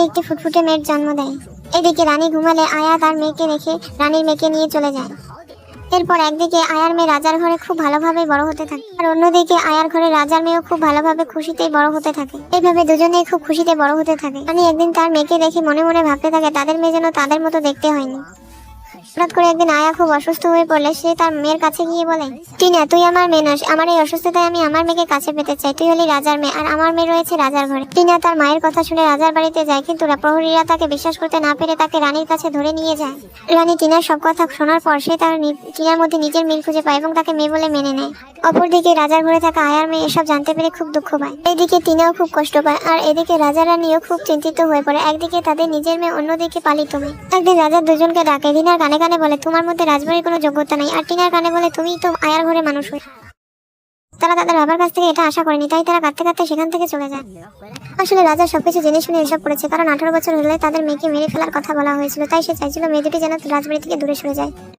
একটি ফুটফুটে মেয়ের জন্ম দেয়। এদিকে রানী ঘুমালে আয়া তার মেয়েকে রেখে রানীর মেয়েকে নিয়ে চলে যায়। এরপর একদিকে আয়ার মেয়ে রাজার ঘরে খুব ভালোভাবে বড় হতে থাকে, আর অন্যদিকে আয়ার ঘরে রাজার মেয়েও খুব ভালোভাবে খুশিতেই বড় হতে থাকে। এইভাবে দুজনেই খুব খুশিতে বড় হতে থাকে। রানী একদিন তার মেয়েকে দেখে মনে মনে ভাবতে থাকে তাদের মেয়ে যেন তাদের মতো দেখতে হয়নি। হঠাৎ করে একদিন আয়া খুব অসুস্থ হয়ে পড়লে সে তার মেয়ের কাছে গিয়ে বলে, টিনা তুই আমার মেয়ে নস, আমার এই অসুস্থতায় আমি আমার মেয়েকে কাছে পেতে চাই। তুই হলি রাজার মেয়ে আর আমার মেয়ে রয়েছে রাজার ঘরে। টিনা তার মায়ের কথা শুনে রাজার বাড়িতে যায়, কিন্তু প্রহরীরা তাকে বিশ্বাস করতে না পেরে তাকে রানীর কাছে ধরে নিয়ে যায়। রানী টিনার সব কথা শোনার পর সে টিনার মধ্যে নিজের মিল খুঁজে পায় এবং তাকে মেয়ে বলে মেনে নেয়। অপরদিকে রাজার ঘরে থাকা আয়ার মেয়ে এসব জানতে পেরে খুব দুঃখ পায়। এইদিকে টিনাও খুব কষ্ট পায়, আর এদিকে রাজা রানীও খুব চিন্তিত হয়ে পড়ে। একদিকে তাদের নিজের মেয়ে, অন্যদিকে পালিত মেয়ে। একদিন রাজা দুজনকে ডাকে। টিনার কানে কানে বলে তোমার মধ্যে রাজবাড়ির কোনো যোগ্যতা নেই, আর টিনার কানে বলে তুমি তো আয়ার ঘরে মানুষ হয়ে। তারা তাদের বাবার কাছ থেকে এটা আশা করেনি, তাই তারা কাঁদতে কাঁদতে সেখান থেকে চলে যায়। আসলে রাজা সবকিছু জেনে শুনে এসব করেছে, কারণ 18 বছর হলে তাদের মেয়েকে মেরে ফেলার কথা বলা হয়েছিল, তাই সে চাইছিল মেয়ে দুটি যেন রাজবাড়ি থেকে দূরে সরে যায়।